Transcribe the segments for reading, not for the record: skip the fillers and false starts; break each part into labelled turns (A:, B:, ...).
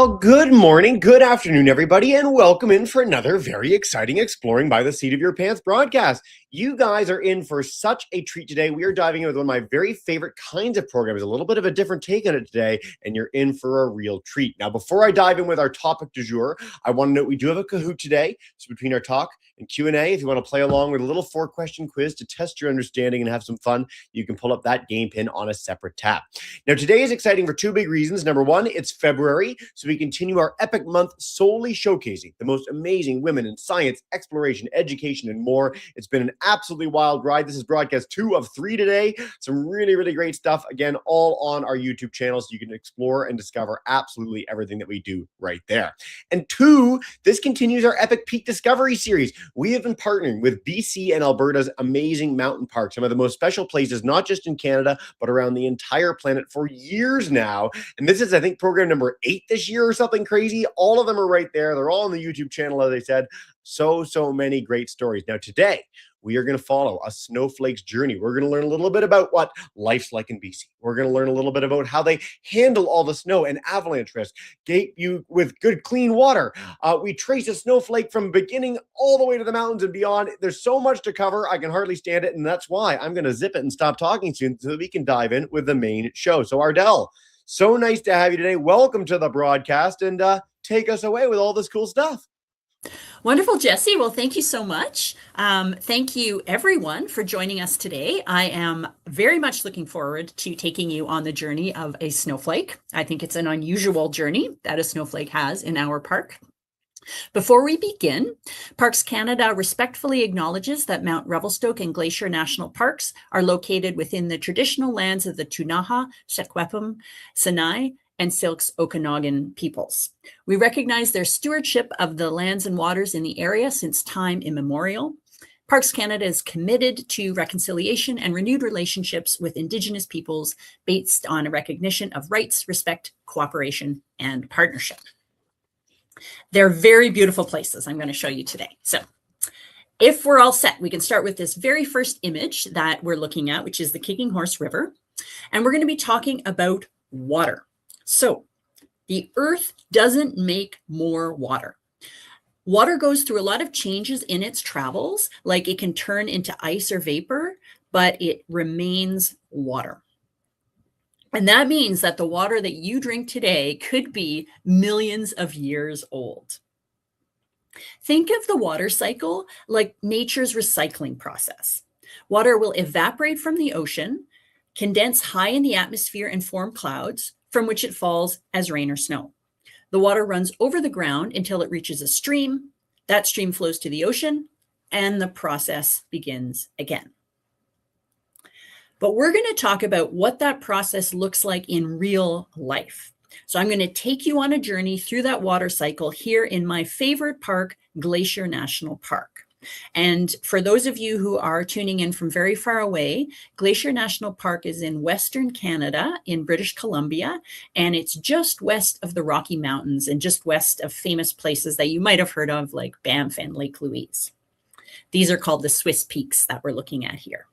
A: Well, good morning, good afternoon, everybody, and welcome in for another very exciting Exploring by the Seat of Your Pants broadcast. You guys are in for such a treat today. We are diving in with one of my very favorite kinds of programs, a little bit of a different take on it today, and you're in for a real treat. Now, before I dive in with our topic du jour, I want to note we do have a Kahoot today. So between our talk and Q&A, if you want to play along with a little 4-question quiz to test your understanding and have some fun, you can pull up that game pin on a separate tab. Now, today is exciting for two big reasons. Number one, it's February, so we continue our epic month solely showcasing the most amazing women in science, exploration, education, and more. It's been an absolutely wild ride. This is broadcast 2 of 3 today. Some really, really great stuff. Again, all on our YouTube channel, so you can explore and discover absolutely everything that we do right there. And 2, this continues our epic peak discovery series. We have been partnering with BC and Alberta's amazing mountain parks, some of the most special places, not just in Canada, but around the entire planet for years now. And this is, I think, program number 8 this year or something crazy. All of them are right there. They're all on the YouTube channel, as I said. So many great stories. Now, today, we are going to follow a snowflake's journey. We're going to learn a little bit about what life's like in BC. We're going to learn a little bit about how they handle all the snow and avalanche risk, gate you with good, clean water. We trace a snowflake from beginning all the way to the mountains and beyond. There's so much to cover. I can hardly stand it. And that's why I'm going to zip it and stop talking soon so that we can dive in with the main show. So Ardell, so nice to have you today. Welcome to the broadcast, and take us away with all this cool stuff.
B: Wonderful, Jesse. Well, thank you so much. Thank you, everyone, for joining us today. I am very much looking forward to taking you on the journey of a snowflake. I think it's an unusual journey that a snowflake has in our park. Before we begin, Parks Canada respectfully acknowledges that Mount Revelstoke and Glacier National Parks are located within the traditional lands of the Ktunaxa, Secwepemc, Sinai, and Syilx Okanagan peoples. We recognize their stewardship of the lands and waters in the area since time immemorial. Parks Canada is committed to reconciliation and renewed relationships with Indigenous peoples based on a recognition of rights, respect, cooperation, and partnership. They're very beautiful places I'm going to show you today. So if we're all set, we can start with this very first image that we're looking at, which is the Kicking Horse River. And we're going to be talking about water. So the Earth doesn't make more water. Water goes through a lot of changes in its travels, like it can turn into ice or vapor, but it remains water. And that means that the water that you drink today could be millions of years old. Think of the water cycle like nature's recycling process. Water will evaporate from the ocean, condense high in the atmosphere and form clouds, from which it falls as rain or snow. The water runs over the ground until it reaches a stream. That stream flows to the ocean, and the process begins again. But we're going to talk about what that process looks like in real life. So I'm going to take you on a journey through that water cycle here in my favorite park, Glacier National Park. And for those of you who are tuning in from very far away, Glacier National Park is in Western Canada in British Columbia, and it's just west of the Rocky Mountains and just west of famous places that you might have heard of like Banff and Lake Louise. These are called the Swiss Peaks that we're looking at here.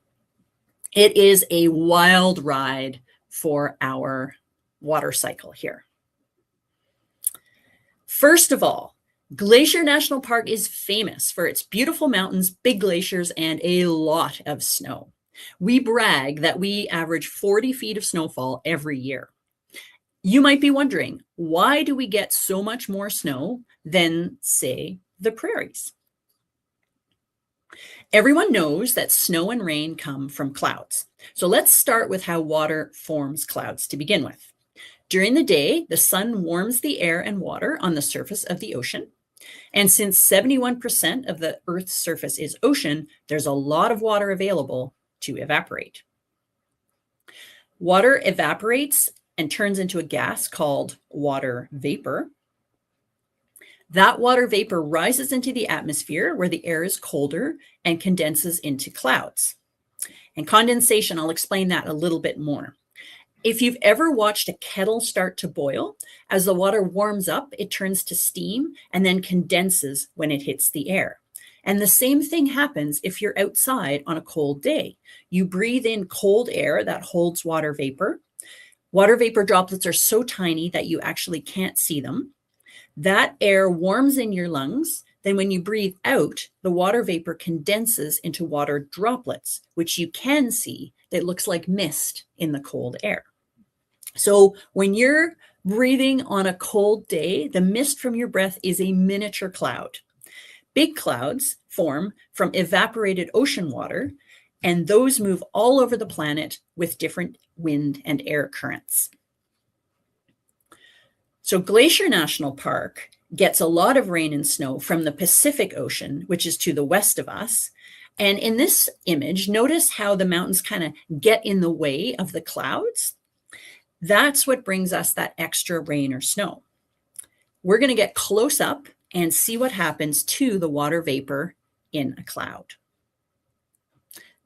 B: It is a wild ride for our water cycle here. First of all, Glacier National Park is famous for its beautiful mountains, big glaciers, and a lot of snow. We brag that we average 40 feet of snowfall every year. You might be wondering, why do we get so much more snow than, say, the prairies? Everyone knows that snow and rain come from clouds. So let's start with how water forms clouds to begin with. During the day, the sun warms the air and water on the surface of the ocean. And since 71% of the Earth's surface is ocean, there's a lot of water available to evaporate. Water evaporates and turns into a gas called water vapor. That water vapor rises into the atmosphere where the air is colder and condenses into clouds. And condensation, I'll explain that a little bit more. If you've ever watched a kettle start to boil, as the water warms up, it turns to steam and then condenses when it hits the air. And the same thing happens if you're outside on a cold day. You breathe in cold air that holds water vapor. Water vapor droplets are so tiny that you actually can't see them. That air warms in your lungs. Then when you breathe out, the water vapor condenses into water droplets, which you can see that looks like mist in the cold air. So when you're breathing on a cold day, the mist from your breath is a miniature cloud. Big clouds form from evaporated ocean water, and those move all over the planet with different wind and air currents. So Glacier National Park gets a lot of rain and snow from the Pacific Ocean, which is to the west of us. And in this image, notice how the mountains kind of get in the way of the clouds. That's what brings us that extra rain or snow. We're going to get close up and see what happens to the water vapor in a cloud.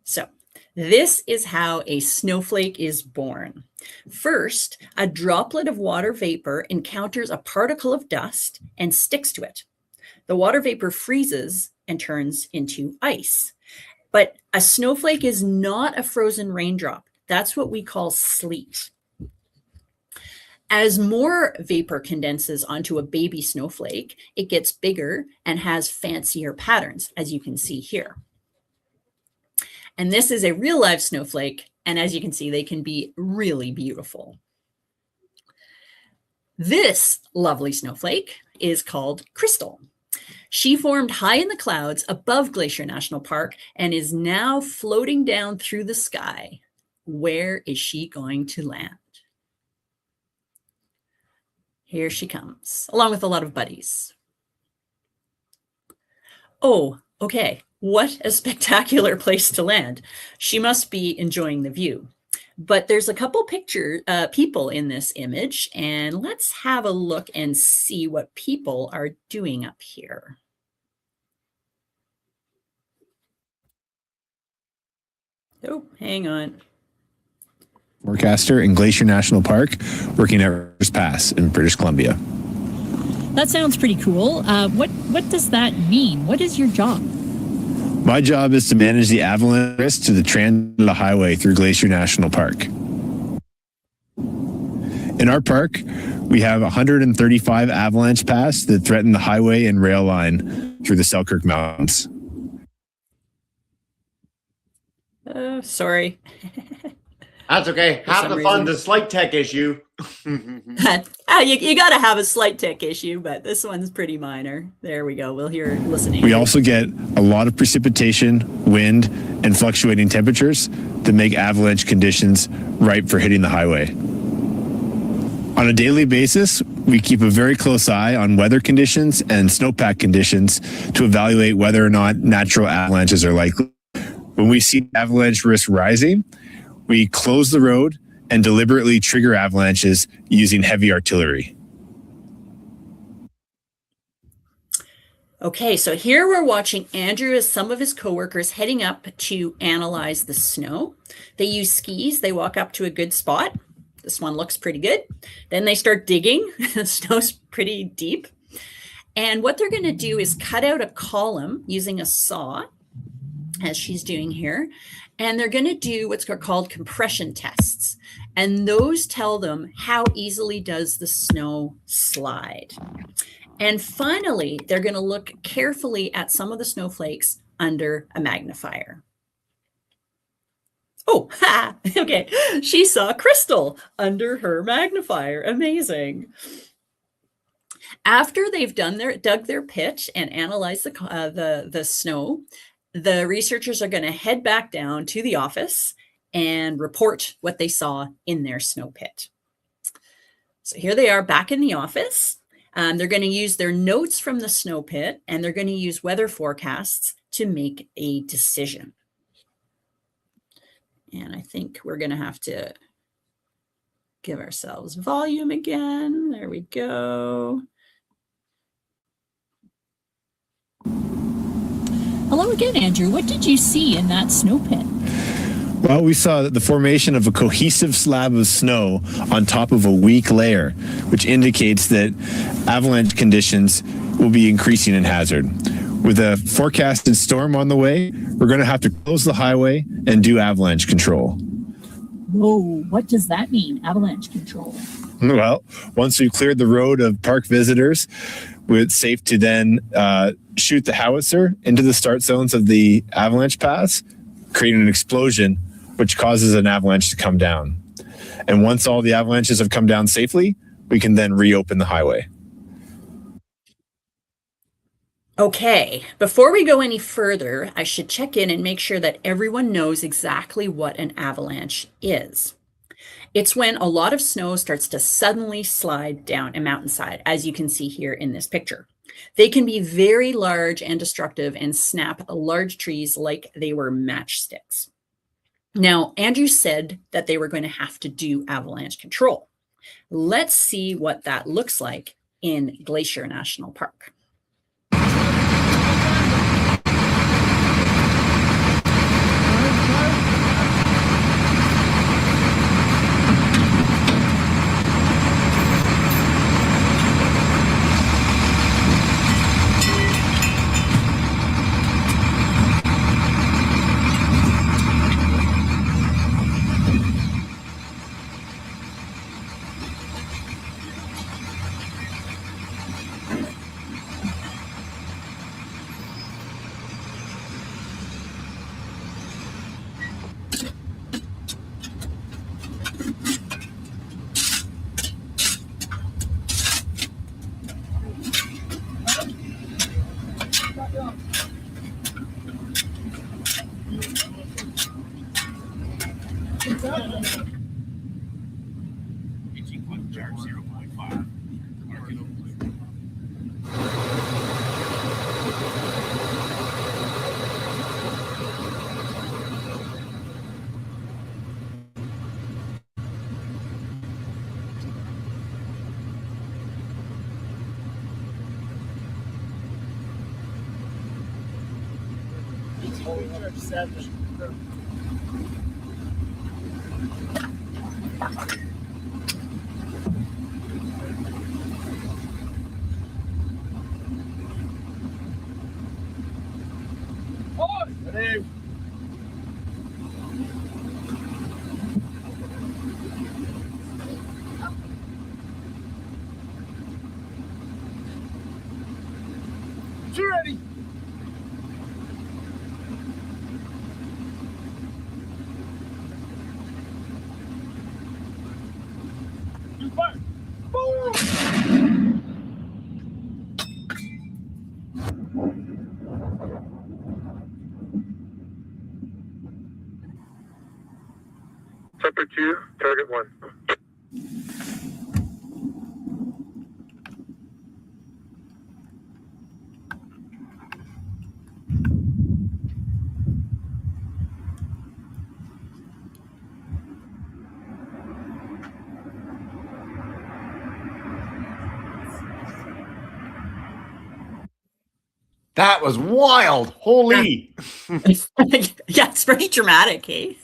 B: So this is how a snowflake is born. First, a droplet of water vapor encounters a particle of dust and sticks to it. The water vapor freezes and turns into ice. But a snowflake is not a frozen raindrop. That's what we call sleet. As more vapor condenses onto a baby snowflake, it gets bigger and has fancier patterns, as you can see here. And this is a real live snowflake. And as you can see, they can be really beautiful. This lovely snowflake is called Crystal. She formed high in the clouds above Glacier National Park and is now floating down through the sky. Where is she going to land? Here she comes, along with a lot of buddies. Oh, okay. What a spectacular place to land. She must be enjoying the view. But there's a couple people in this image, and let's have a look and see what people are doing up here. Oh, hang on.
C: Forecaster in Glacier National Park, working at Rivers Pass in British Columbia.
D: That sounds pretty cool. What does that mean? What is your job?
C: My job is to manage the avalanche risk to the Trans-Canada Highway through Glacier National Park. In our park, we have 135 avalanche paths that threaten the highway and rail line through the Selkirk Mountains.
B: Sorry.
A: That's okay. Have the fun, the slight tech issue.
B: You got to have a slight tech issue, but this one's pretty minor. There we go. We'll hear listening.
C: We also get a lot of precipitation, wind, and fluctuating temperatures that make avalanche conditions ripe for hitting the highway. On a daily basis, we keep a very close eye on weather conditions and snowpack conditions to evaluate whether or not natural avalanches are likely. When we see avalanche risk rising, we close the road and deliberately trigger avalanches using heavy artillery.
B: Okay, so here we're watching Andrew as some of his coworkers heading up to analyze the snow. They use skis. They walk up to a good spot. This one looks pretty good. Then they start digging. The snow's pretty deep. And what they're going to do is cut out a column using a saw, as she's doing here. And they're going to do what's called compression tests. And those tell them how easily does the snow slide. And finally, they're going to look carefully at some of the snowflakes under a magnifier. Oh, ha, okay. She saw crystal under her magnifier. Amazing. After they've dug their pit and analyzed the snow, the researchers are going to head back down to the office and report what they saw in their snow pit. So here they are back in the office. They're going to use their notes from the snow pit, and they're going to use weather forecasts to make a decision. And I think we're going to have to give ourselves volume again. There we go.
D: Hello again, Andrew. What did you see in that snow pit?
C: Well, we saw the formation of a cohesive slab of snow on top of a weak layer, which indicates that avalanche conditions will be increasing in hazard. With a forecasted storm on the way, we're going to have to close the highway and do avalanche control.
D: Whoa, what does that mean, avalanche control?
C: Well, once we've cleared the road of park visitors, it's safe to then shoot the howitzer into the start zones of the avalanche paths, creating an explosion, which causes an avalanche to come down. And once all the avalanches have come down safely, we can then reopen the highway.
B: Okay, before we go any further, I should check in and make sure that everyone knows exactly what an avalanche is. It's when a lot of snow starts to suddenly slide down a mountainside, as you can see here in this picture. They can be very large and destructive and snap large trees like they were matchsticks. Now, Andrew said that they were going to have to do avalanche control. Let's see what that looks like in Glacier National Park.
C: Ready?
E: Pepper 2, target 1.
A: That was wild. Holy.
B: Yeah, it's pretty dramatic, eh?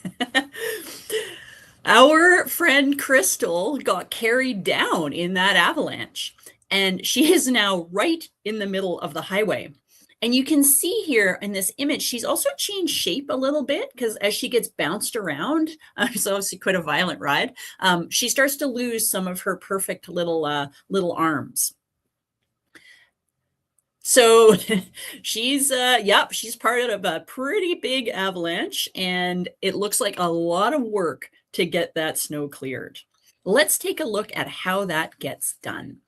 B: Our friend Crystal got carried down in that avalanche, and she is now right in the middle of the highway. And you can see here in this image, she's also changed shape a little bit because as she gets bounced around, it's obviously quite a violent ride, she starts to lose some of her perfect little arms. So she's part of a pretty big avalanche, and it looks like a lot of work to get that snow cleared. Let's take a look at how that gets done.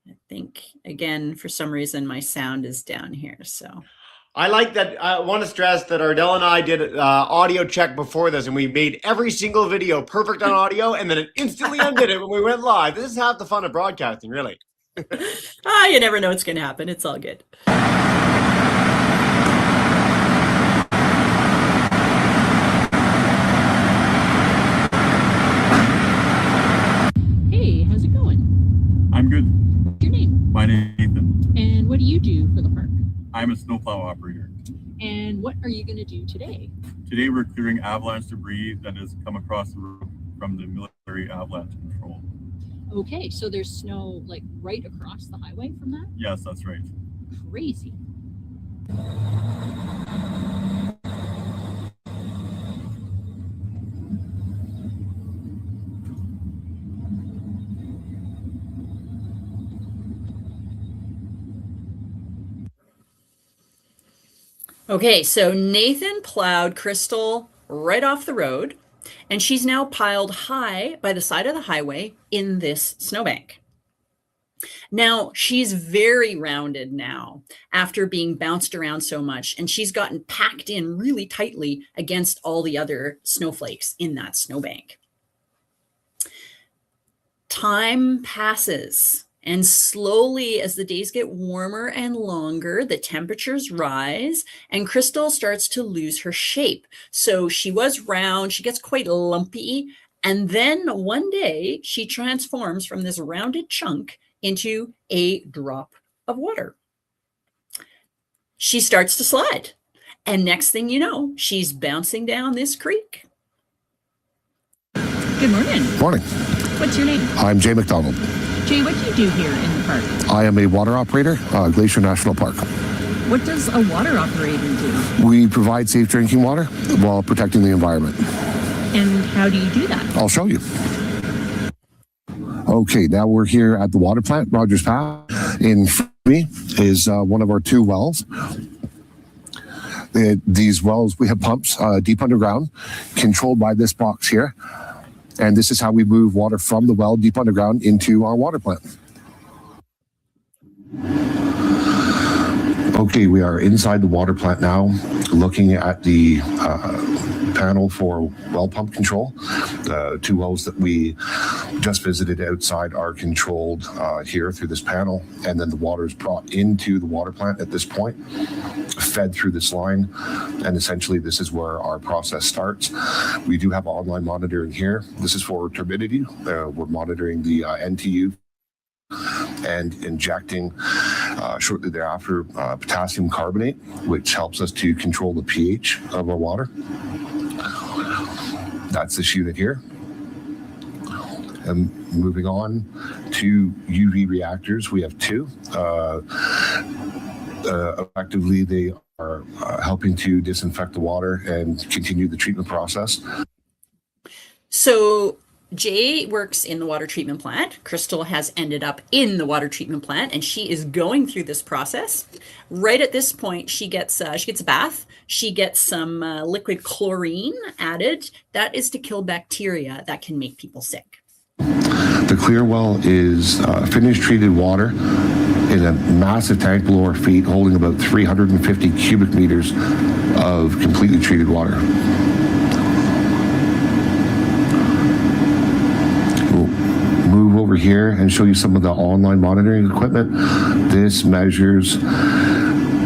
B: I think, again, for some reason, my sound is down here, so.
A: I like that. I want to stress that Ardell and I did audio check before this, and we made every single video perfect on audio, and then it instantly undid it when we went live. This is half the fun of broadcasting, really.
B: You never know what's going to happen. It's all good.
D: Hey, how's it going?
F: I'm good.
D: What's your name?
F: My name is Ethan.
D: And what do you do for the park?
F: I'm a snowplow operator.
D: And what are you going to do today?
F: Today we're clearing avalanche debris that has come across the road from the military avalanche control.
D: Okay, so there's snow like right across the highway from that?
F: Yes, that's right.
D: Crazy.
B: Okay, so Nathan plowed Crystal right off the road, and she's now piled high by the side of the highway in this snowbank. Now, she's very rounded now after being bounced around so much, and she's gotten packed in really tightly against all the other snowflakes in that snowbank. Time passes, and slowly, as the days get warmer and longer, the temperatures rise, and Crystal starts to lose her shape. So she was round, she gets quite lumpy, and then one day she transforms from this rounded chunk into a drop of water. She starts to slide, and next thing you know, she's bouncing down this creek.
D: Good morning.
G: Morning.
D: What's your name?
G: I'm Jay McDonald.
D: Jay, what do you do here in the park?
G: I am a water operator, Glacier National Park.
D: What does a water operator do?
G: We provide safe drinking water while protecting the environment.
D: And how do you do that?
G: I'll show you. Okay, now we're here at the water plant, Rogers Pass. In front of me is one of our 2 wells. These wells, we have pumps deep underground, controlled by this box here. And this is how we move water from the well deep underground into our water plant. Okay, we are inside the water plant now, looking at the panel for well pump control. The 2 wells that we just visited outside are controlled here through this panel, and then the water is brought into the water plant at this point, fed through this line, and essentially this is where our process starts. We do have online monitoring here. This is for turbidity. We're monitoring the NTU and injecting shortly thereafter potassium carbonate, which helps us to control the pH of our water. That's this unit here. And moving on to UV reactors, we have 2. Effectively, they are helping to disinfect the water and continue the treatment process.
B: So Jay works in the water treatment plant. Crystal has ended up in the water treatment plant, and she is going through this process. Right at this point, she gets a bath. She gets some liquid chlorine added. That is to kill bacteria that can make people sick.
G: The clear well is finished treated water in a massive tank below our feet, holding about 350 cubic meters of completely treated water. Move over here and show you some of the online monitoring equipment. This measures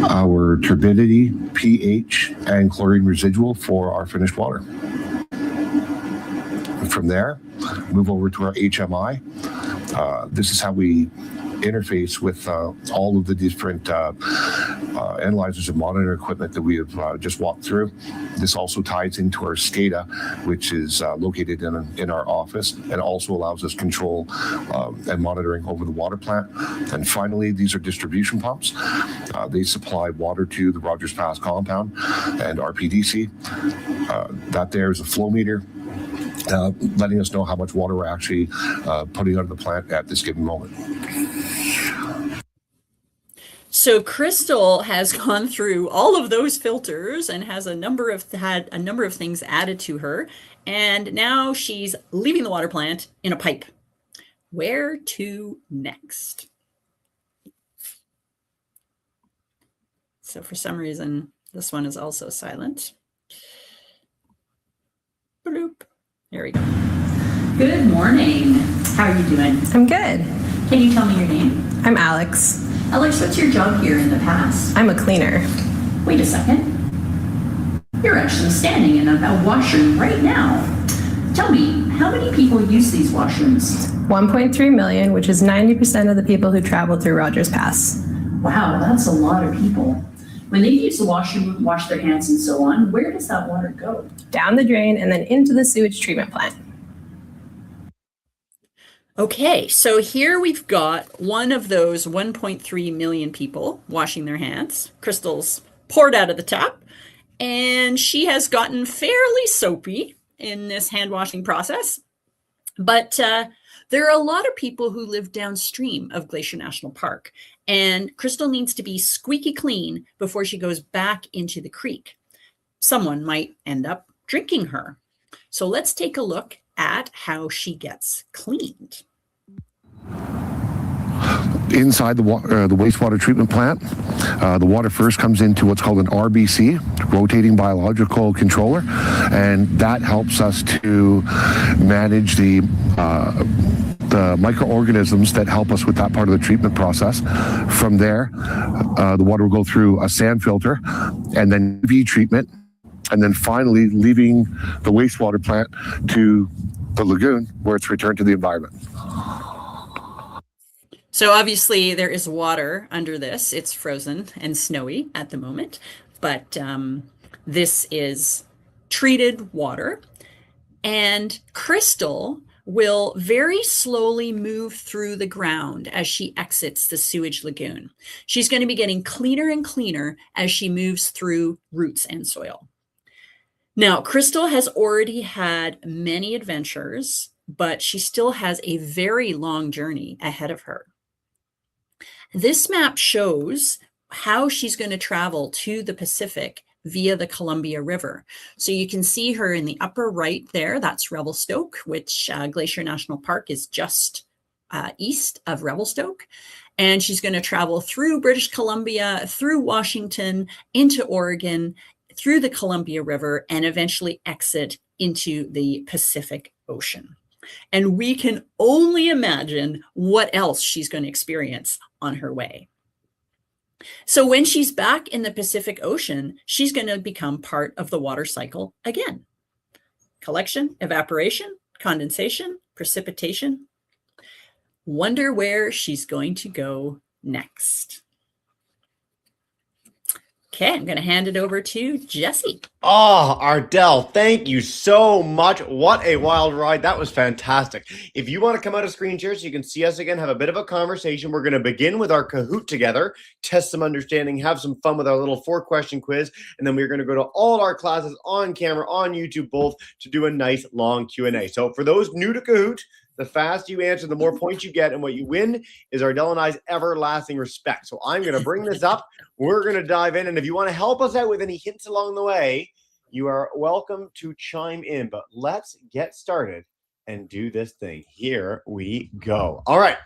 G: our turbidity, pH, and chlorine residual for our finished water. From there, move over to our HMI. This is how we interface with all of the different analyzers and monitor equipment that we have just walked through. This also ties into our SCADA, which is located in our office, and also allows us control and monitoring over the water plant. And finally, these are distribution pumps. They supply water to the Rogers Pass compound and RPDC. That there is a flow meter, letting us know how much water we're actually putting out of the plant at this given moment.
B: So Crystal has gone through all of those filters and has had a number of things added to her, and now she's leaving the water plant in a pipe. Where to next? So for some reason, this one is also silent. Bloop. There we go. Good morning. How are you doing?
H: I'm good.
B: Can you tell me your name?
H: I'm Alex.
B: Alex, what's your job here in the past?
H: I'm a cleaner.
B: Wait a second. You're actually standing in a washroom right now. Tell me, how many people use these washrooms?
H: 1.3 million, which is 90% of the people who travel through Rogers Pass.
B: Wow, that's a lot of people. When they use the washroom, wash their hands and so on, where does that water go?
H: Down the drain and then into the sewage treatment plant.
B: Okay, so here we've got one of those 1.3 million people washing their hands. Crystal's poured out of the tap, and she has gotten fairly soapy in this hand washing process. But there are a lot of people who live downstream of Glacier National Park, And Crystal needs to be squeaky clean before she goes back into the creek. Someone might end up drinking her. So let's take a look at how she gets cleaned.
G: Inside the wastewater treatment plant, the water first comes into what's called an RBC, rotating biological controller, and that helps us to manage the microorganisms that help us with that part of the treatment process. From there, the water will go through a sand filter and then UV treatment, and then finally leaving the wastewater plant to the lagoon where it's returned to the environment.
B: So obviously there is water under this. It's frozen and snowy at the moment, but this is treated water. And Crystal will very slowly move through the ground as she exits the sewage lagoon. She's going to be getting cleaner and cleaner as she moves through roots and soil. Now, Crystal has already had many adventures, but she still has a very long journey ahead of her. This map shows how she's going to travel to the Pacific via the Columbia River. So you can see her in the upper right there. That's Revelstoke, which Glacier National Park is just east of Revelstoke. And she's going to travel through British Columbia, through Washington, into Oregon, through the Columbia River, and eventually exit into the Pacific Ocean. And we can only imagine what else she's going to experience on her way. So when she's back in the Pacific Ocean, she's going to become part of the water cycle again. Collection, evaporation, condensation, precipitation. Wonder where she's going to go next. Okay, I'm going to hand it over to Jesse.
A: Oh, Ardell, thank you so much. What a wild ride. That was fantastic. If you want to come out of screen share so you can see us again, have a bit of a conversation, we're going to begin with our Kahoot together, test some understanding, have some fun with our little 4-question quiz, and then we're going to go to all our classes on camera, on YouTube, both to do a nice long Q&A. So for those new to Kahoot, the faster you answer, the more points you get, and what you win is Ardell and I's everlasting respect. So I'm going to bring this up. We're going to dive in, and if you want to help us out with any hints along the way, you are welcome to chime in. But let's get started and do this thing. Here we go. All right.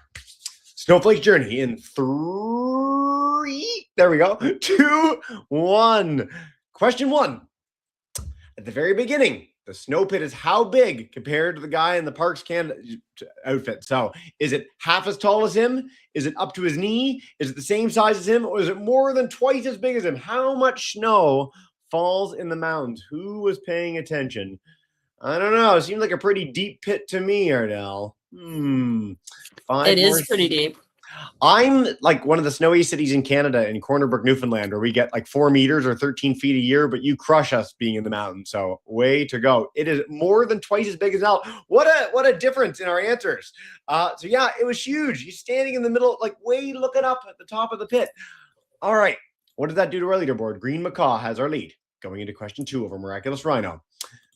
A: Snowflake journey in 3. There we go. 2, 1. Question 1. At the very beginning, the snow pit is how big compared to the guy in the Parks Canada outfit? So is it half as tall as him? Is it up to his knee? Is it the same size as him? Or is it more than twice as big as him? How much snow falls in the mountains? Who was paying attention? I don't know. It seems like a pretty deep pit to me, Ardell.
B: It is pretty deep.
A: I'm like one of the snowy cities in Canada in Corner Brook, Newfoundland, where we get like 4 meters or 13 feet a year, but you crush us being in the mountains. So way to go. It is more than twice as big as Al. What a difference in our answers. So yeah, it was huge. He's standing in the middle, like way looking up at the top of the pit. All right. What did that do to our leaderboard? Green Macaw has our lead going into question 2 of our Miraculous Rhino.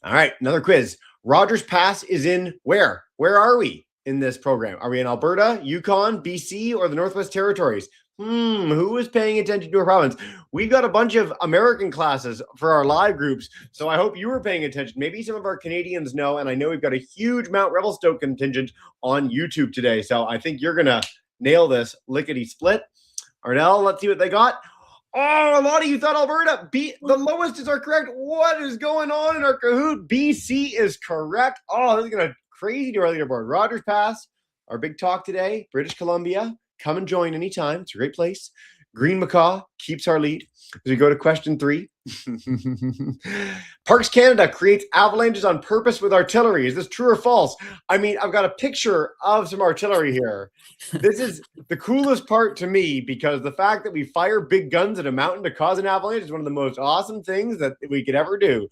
A: All right. Another quiz. Rogers Pass is in where? Where are we in this program? Are we in Alberta, Yukon, BC, or the Northwest Territories? Who is paying attention to our province? We've got a bunch of American classes for our live groups, so I hope you were paying attention. Maybe some of our Canadians know, and I know we've got a huge Mount Revelstoke contingent on YouTube today, so I think you're going to nail this lickety-split. Ardell, let's see what they got. Oh, a lot of you thought Alberta. The lowest is our correct. What is going on in our Kahoot? BC is correct. Oh, this is going to crazy to our leaderboard. Rogers Pass, our big talk today. British Columbia, come and join anytime. It's a great place. Green Macaw keeps our lead as we go to question 3. Parks Canada creates avalanches on purpose with artillery. Is this true or false? I mean, I've got a picture of some artillery here. This is the coolest part to me because the fact that we fire big guns at a mountain to cause an avalanche is one of the most awesome things that we could ever do.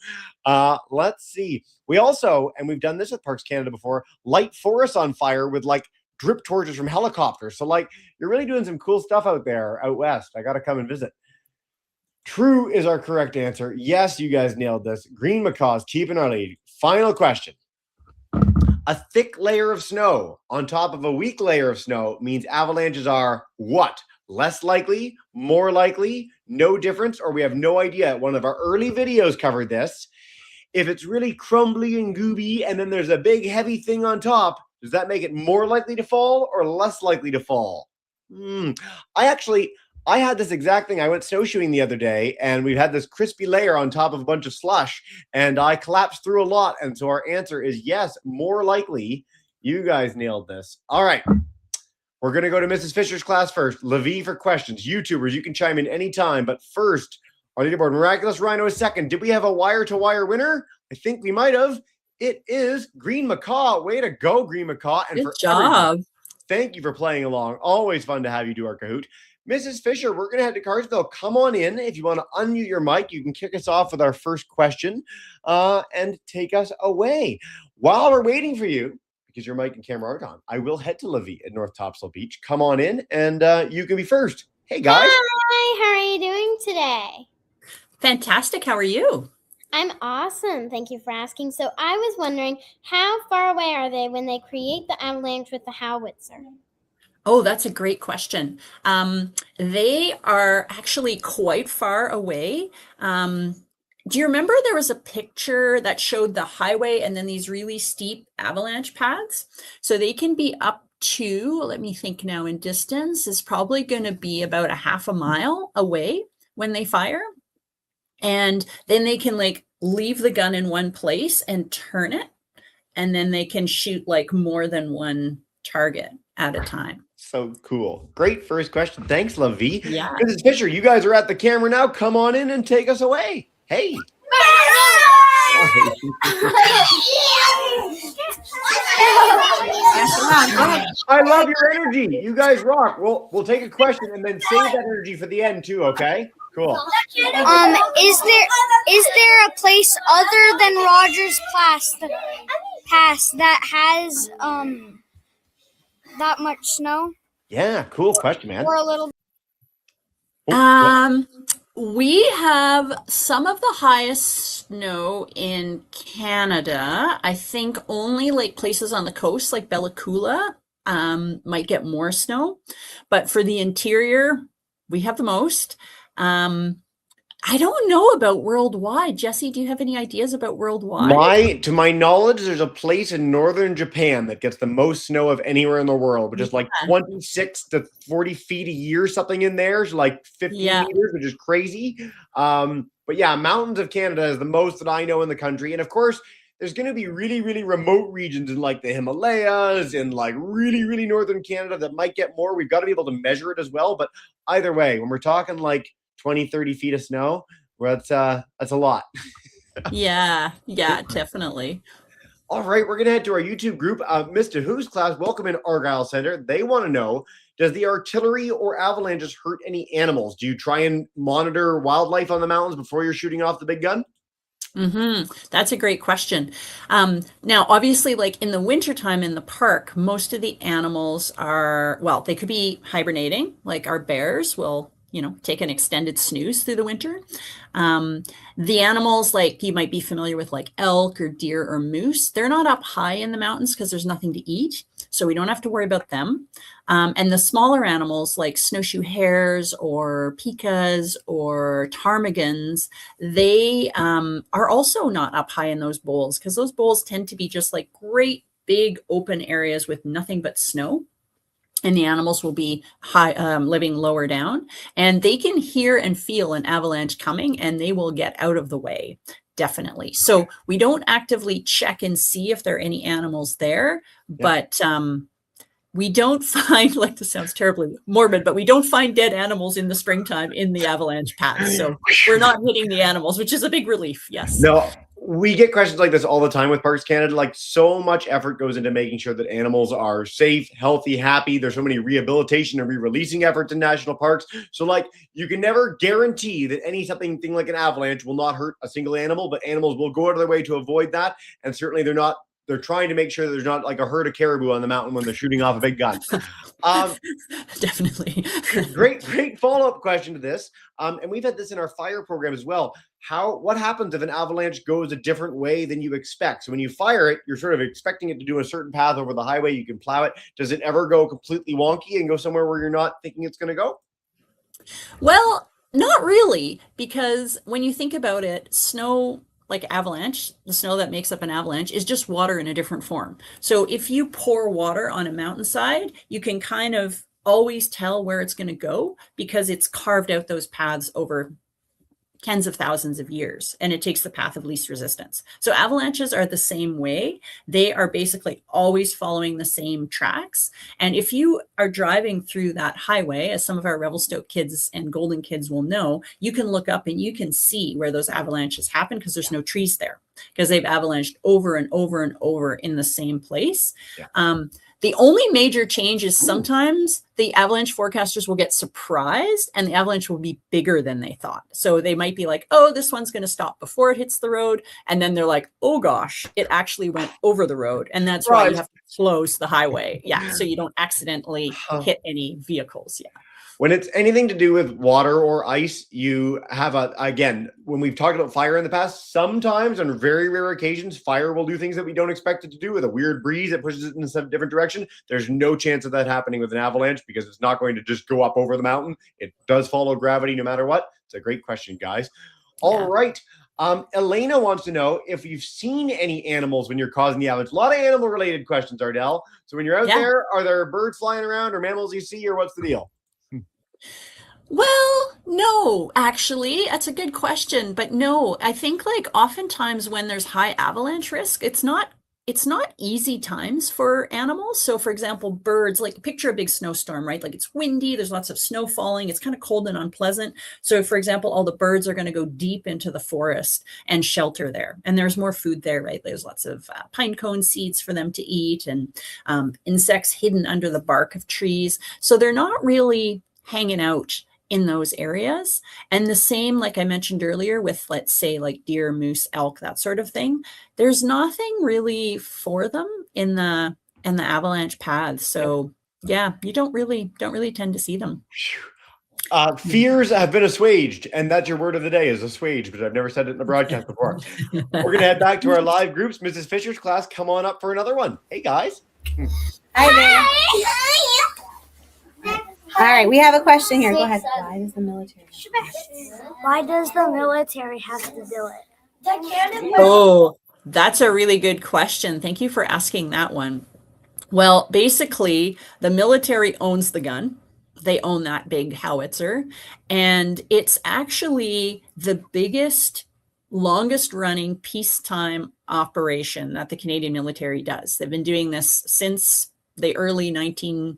A: Let's see. We also, and we've done this at Parks Canada before, light forests on fire with like drip torches from helicopters. So like you're really doing some cool stuff out there out west. I got to come and visit. True is our correct answer. Yes, you guys nailed this. Green Macaw's keeping our lead. Final question. A thick layer of snow on top of a weak layer of snow means avalanches are what? Less likely, more likely, no difference, or we have no idea. One of our early videos covered this. If it's really crumbly and gooby and then there's a big heavy thing on top, does that make it more likely to fall or less likely to fall? I had this exact thing. I went snowshoeing the other day and we had this crispy layer on top of a bunch of slush and I collapsed through a lot. And so our answer is yes, more likely. You guys nailed this. All right. We're going to go to Mrs. Fisher's class first. Levi for questions. YouTubers, you can chime in anytime. But first, our leaderboard, Miraculous Rhino is second. Did we have a wire-to-wire winner? I think we might have. It is Green Macaw. Way to go, Green Macaw. And
B: Good job.
A: Thank you for playing along. Always fun to have you do our Kahoot. Mrs. Fisher, we're going to head to Carsville. Come on in. If you want to unmute your mic, you can kick us off with our first question and take us away. While we're waiting for you, because your mic and camera aren't on, I will head to Levi at North Topsail Beach. Come on in, and you can be first. Hey, guys.
I: Hi, how are you doing today?
B: Fantastic. How are you?
I: I'm awesome. Thank you for asking. So I was wondering, how far away are they when they create the avalanche with the howitzer?
B: Oh, that's a great question. They are actually quite far away. Do you remember there was a picture that showed the highway and then these really steep avalanche paths? So they can be up to, let me think now, in distance is probably going to be about a half a mile away when they fire. And then they can like leave the gun in one place and turn it. And then they can shoot like more than one target at a time.
A: So cool. Great first question. Thanks, Levi.
B: Yeah.
A: Mrs. Fisher, you guys are at the camera now. Come on in and take us away. Hey. I love your energy. You guys rock. We'll take a question and then save that energy for the end too, okay? Cool.
I: Is there a place other than Rogers Pass that has that much snow?
A: Yeah, cool question, man.
I: Or a little.
B: We have some of the highest snow in Canada. I think only like places on the coast like Bella Coola might get more snow. But for the interior, we have the most. I don't know about worldwide. Jesse, do you have any ideas about worldwide?
A: To my knowledge, there's a place in northern Japan that gets the most snow of anywhere in the world, which is like 26 to 40 feet a year, something in there, so like 50 meters, which is crazy. But yeah, mountains of Canada is the most that I know in the country. And of course, there's going to be really, really remote regions in like the Himalayas and like really, really northern Canada that might get more. We've got to be able to measure it as well. But either way, when we're talking like 20, 30 feet of snow, well, that's a lot.
B: Yeah, definitely.
A: All right, we're going to head to our YouTube group. Mr. Who's class, welcome in Argyle Center. They want to know, does the artillery or avalanches hurt any animals? Do you try and monitor wildlife on the mountains before you're shooting off the big gun?
B: That's a great question. Now, obviously, like in the wintertime in the park, most of the animals are, well, they could be hibernating, like our bears will take an extended snooze through the winter. The animals, like you might be familiar with, like elk or deer or moose, they're not up high in the mountains because there's nothing to eat. So we don't have to worry about them. And the smaller animals like snowshoe hares or pikas or ptarmigans, they are also not up high in those bowls because those bowls tend to be just like great big open areas with nothing but snow. And the animals will be living lower down, and they can hear and feel an avalanche coming, and they will get out of the way, definitely. So we don't actively check and see if there are any animals there, but we don't find, like this sounds terribly morbid, but we don't find dead animals in the springtime in the avalanche path. So we're not hitting the animals, which is a big relief. Yes.
A: No. We get questions like this all the time with Parks Canada. Like, so much effort goes into making sure that animals are safe, healthy, happy. There's so many rehabilitation and re-releasing efforts in national parks. So like, you can never guarantee that something like an avalanche will not hurt a single animal, but animals will go out of their way to avoid that. And certainly they're trying to make sure that there's not like a herd of caribou on the mountain when they're shooting off a big gun.
B: Definitely.
A: Great follow-up question to this. And we've had this in our fire program as well. What happens if an avalanche goes a different way than you expect? So when you fire it, you're sort of expecting it to do a certain path over the highway. You can plow it. Does it ever go completely wonky and go somewhere where you're not thinking it's going to go?
B: Well, not really, because when you think about it, snow, like avalanche, the snow that makes up an avalanche is just water in a different form. So if you pour water on a mountainside, you can kind of always tell where it's going to go because it's carved out those paths over tens of thousands of years, and it takes the path of least resistance. So avalanches are the same way. They are basically always following the same tracks. And if you are driving through that highway, as some of our Revelstoke kids and Golden kids will know, you can look up and you can see where those avalanches happen because there's no trees there, because they've avalanched over and over and over in the same place. Yeah. The only major change is sometimes the avalanche forecasters will get surprised and the avalanche will be bigger than they thought. So they might be like, oh, this one's going to stop before it hits the road. And then they're like, oh gosh, it actually went over the road. And that's why you have to close the highway. Yeah. So you don't accidentally hit any vehicles. Yeah.
A: When it's anything to do with water or ice, you have again, when we've talked about fire in the past, sometimes on very rare occasions, fire will do things that we don't expect it to do with a weird breeze that pushes it in a different direction. There's no chance of that happening with an avalanche because it's not going to just go up over the mountain. It does follow gravity no matter what. It's a great question, guys. All right. Elena wants to know if you've seen any animals when you're causing the avalanche. A lot of animal related questions, Ardell. So when you're out there, are there birds flying around or mammals you see, or what's the deal?
B: Well, no, actually, that's a good question, but no, I think like oftentimes when there's high avalanche risk, it's not easy times for animals. So for example, birds, like picture a big snowstorm, right? Like it's windy, there's lots of snow falling, it's kind of cold and unpleasant. So for example, all the birds are going to go deep into the forest and shelter there. And there's more food there, right? There's lots of pine cone seeds for them to eat and insects hidden under the bark of trees. So they're not really hanging out in those areas. And the same, like I mentioned earlier, with let's say like deer, moose, elk, that sort of thing, there's nothing really for them in the avalanche paths. So yeah, you don't really tend to see them.
A: Fears have been assuaged, and that's your word of the day, is assuaged, but I've never said it in the broadcast before. We're going to head back to our live groups. Mrs. Fisher's class, come on up for another one. Hey, guys.
J: Hi there. All right, we have a question here. Go ahead. Why does the military?
I: Why does the military have to do it?
B: Oh, that's a really good question. Thank you for asking that one. Well, basically, the military owns the gun. They own that big howitzer, and it's actually the biggest, longest running peacetime operation that the Canadian military does. They've been doing this since the early 1980s.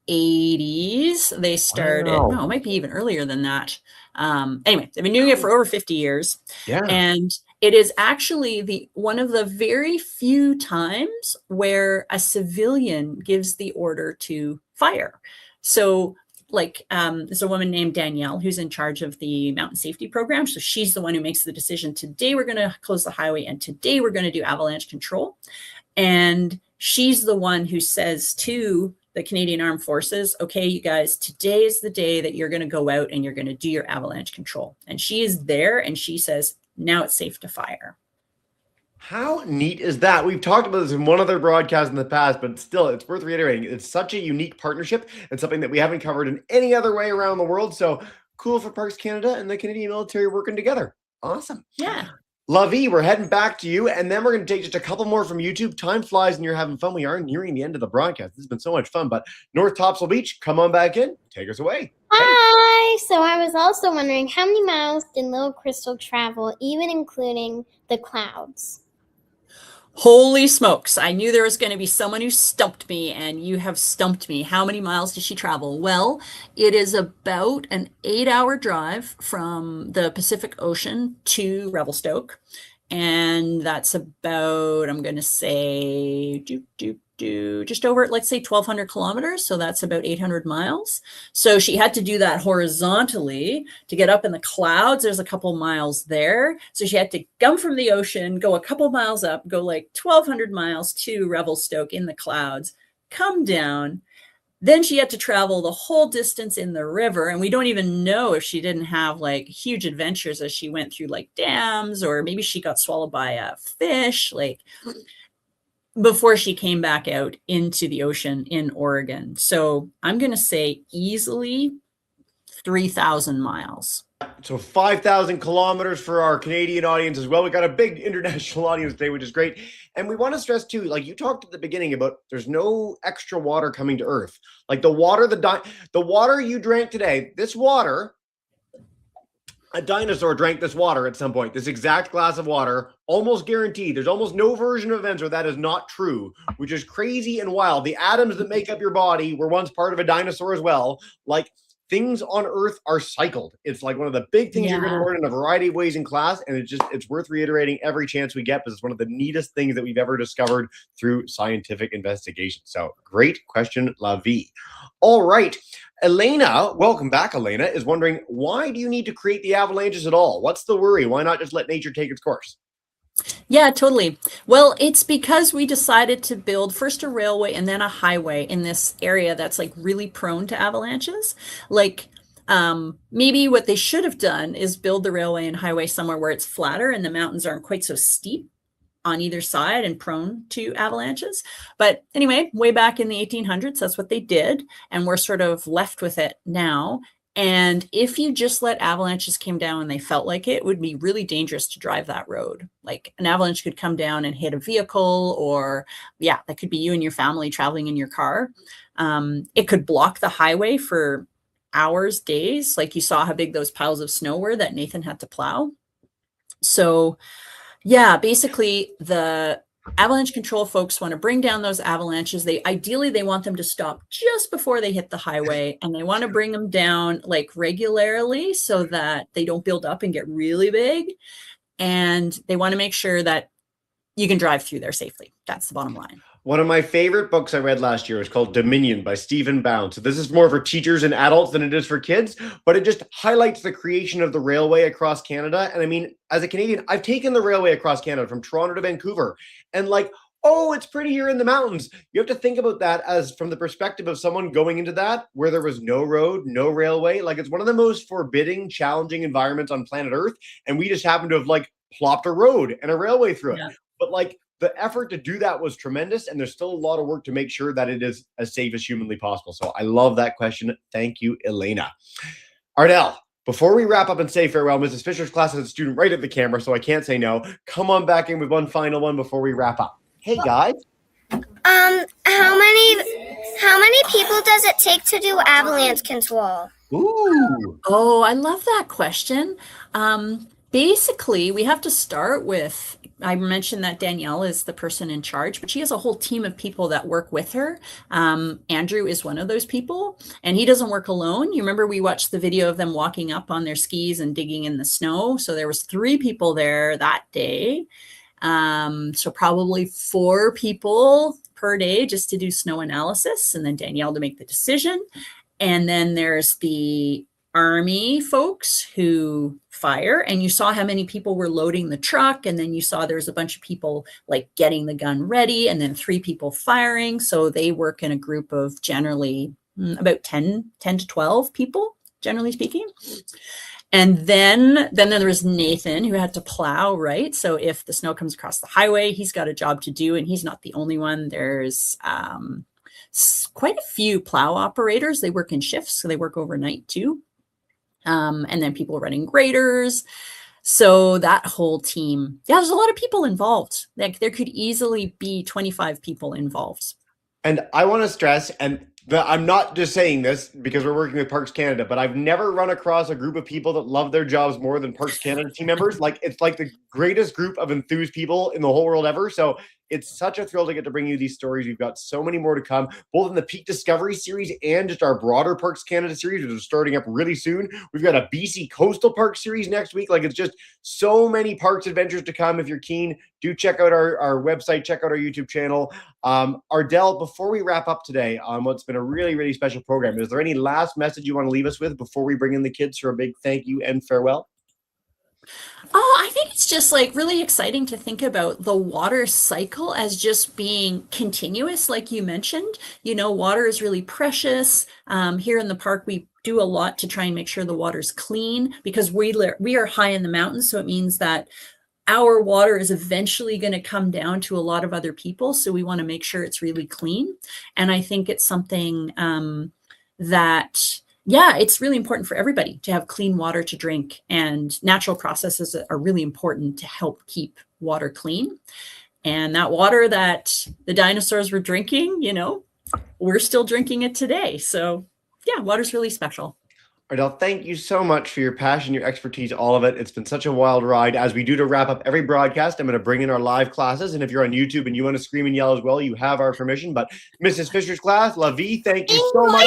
B: They started, no, it might be even earlier than that. Anyway, they've been doing it for over 50 years. Yeah. And it is actually one of the very few times where a civilian gives the order to fire. So like there's a woman named Danielle who's in charge of the mountain safety program. So she's the one who makes the decision. Today we're going to close the highway and today we're going to do avalanche control. And she's the one who says to the Canadian Armed Forces, okay, you guys, today is the day that you're going to go out and you're going to do your avalanche control. And she is there and she says, now it's safe to fire.
A: How neat is that? We've talked about this in one other broadcast in the past, but still, it's worth reiterating. It's such a unique partnership and something that we haven't covered in any other way around the world. So cool for Parks Canada and the Canadian military working together. Awesome.
B: Yeah.
A: Lovey, we're heading back to you, and then we're going to take just a couple more from YouTube. Time flies and you're having fun. We are nearing the end of the broadcast. This has been so much fun, but North Topsail Beach, come on back in. Take us away.
I: Hi. So I was also wondering, how many miles did Little Crystal travel, even including the clouds?
B: Holy smokes. I knew there was going to be someone who stumped me, and you have stumped me. How many miles did she travel? Well, it is about an 8-hour drive from the Pacific Ocean to Revelstoke. And that's about, I'm going to say, just over, let's say 1,200 kilometers. So that's about 800 miles. So she had to do that horizontally to get up in the clouds. There's a couple miles there. So she had to come from the ocean, go a couple miles up, go like 1,200 miles to Revelstoke in the clouds, come down. Then she had to travel the whole distance in the river. And we don't even know if she didn't have like huge adventures as she went through like dams, or maybe she got swallowed by a fish, like before she came back out into the ocean in Oregon. So I'm going to say easily 3,000 miles.
A: So 5,000 kilometers for our Canadian audience as well. We got a big international audience today, which is great. And we want to stress too, like you talked at the beginning about, there's no extra water coming to Earth. Like the water, the water you drank today, this water, a dinosaur drank this water at some point, this exact glass of water, almost guaranteed. There's almost no version of events where that is not true, which is crazy and wild. The atoms that make up your body were once part of a dinosaur as well. Like, things on Earth are cycled. It's like one of the big things you're going to learn in a variety of ways in class. And it's worth reiterating every chance we get, because it's one of the neatest things that we've ever discovered through scientific investigation. So great question, La Vie. All right. Elena, welcome back. Elena is wondering, why do you need to create the avalanches at all? What's the worry? Why not just let nature take its course?
B: Yeah, totally. Well, it's because we decided to build first a railway and then a highway in this area that's like really prone to avalanches. Like maybe what they should have done is build the railway and highway somewhere where it's flatter and the mountains aren't quite so steep on either side and prone to avalanches. But anyway, way back in the 1800s, that's what they did. And we're sort of left with it now. And if you just let avalanches come down when they felt like it, would be really dangerous to drive that road. Like an avalanche could come down and hit a vehicle, or yeah, that could be you and your family traveling in your car. It could block the highway for hours, days. Like you saw how big those piles of snow were that Nathan had to plow. So yeah, basically the avalanche control folks want to bring down those avalanches. Ideally they want them to stop just before they hit the highway, and they want to bring them down like regularly so that they don't build up and get really big. And they want to make sure that you can drive through there safely. That's the bottom line.
A: One of my favorite books I read last year was called Dominion by Stephen Bound. So this is more for teachers and adults than it is for kids, but it just highlights the creation of the railway across Canada. And I mean, as a Canadian, I've taken the railway across Canada from Toronto to Vancouver, and like, oh, it's pretty here in the mountains. You have to think about that as from the perspective of someone going into that where there was no road, no railway. Like, it's one of the most forbidding, challenging environments on planet Earth. And we just happen to have like plopped a road and a railway through it. But like, the effort to do that was tremendous, and there's still a lot of work to make sure that it is as safe as humanly possible. So I love that question. Thank you, Elena. Ardell, before we wrap up and say farewell, Mrs. Fisher's class has a student right at the camera, so I can't say no. Come on back in with one final one before we wrap up. Hey, guys.
K: How many people does it take to do avalanche control?
A: Ooh.
B: Oh, I love that question. Basically, we have to start with, I mentioned that Danielle is the person in charge, but she has a whole team of people that work with her. Andrew is one of those people, and he doesn't work alone. You remember we watched the video of them walking up on their skis and digging in the snow. So there was 3 people there that day. So probably 4 people per day just to do snow analysis, and then Danielle to make the decision. And then there's the Army folks who fire, and you saw how many people were loading the truck, and then you saw there's a bunch of people like getting the gun ready, and then 3 people firing. So they work in a group of generally about 10 to 12 people, generally speaking. And then there was Nathan, who had to plow, right? So if the snow comes across the highway, he's got a job to do, and he's not the only one. There's quite a few plow operators. They work in shifts, so they work overnight too. And then people running graders. So that whole team, yeah, there's a lot of people involved. Like there could easily be 25 people involved.
A: And I want to stress, and I'm not just saying this because we're working with Parks Canada, but I've never run across a group of people that love their jobs more than Parks Canada team members. Like, it's like the greatest group of enthused people in the whole world ever. So it's such a thrill to get to bring you these stories. We've got so many more to come, both in the Peak Discovery series and just our broader Parks Canada series, which is starting up really soon. We've got a BC Coastal Park series next week. Like, it's just so many parks adventures to come. If you're keen, do check out our website, check out our YouTube channel. Ardell, before we wrap up today on what's been a really, really special program, is there any last message you want to leave us with before we bring in the kids for a big thank you and farewell?
B: Oh, I think it's just like really exciting to think about the water cycle as just being continuous. Like you mentioned, you know, water is really precious. Here in the park, we do a lot to try and make sure the water's clean, because we are high in the mountains. So it means that our water is eventually going to come down to a lot of other people. So we want to make sure it's really clean. And I think it's something that yeah, it's really important for everybody to have clean water to drink, and natural processes are really important to help keep water clean. And that water that the dinosaurs were drinking, we're still drinking it today. So yeah, water's really special.
A: Ardell, thank you so much for your passion, your expertise, all of it. It's been such a wild ride. As we do to wrap up every broadcast, I'm going to bring in our live classes. And if you're on YouTube and you want to scream and yell as well, you have our permission. But Mrs. Fisher's class, La Vie, thank you so much.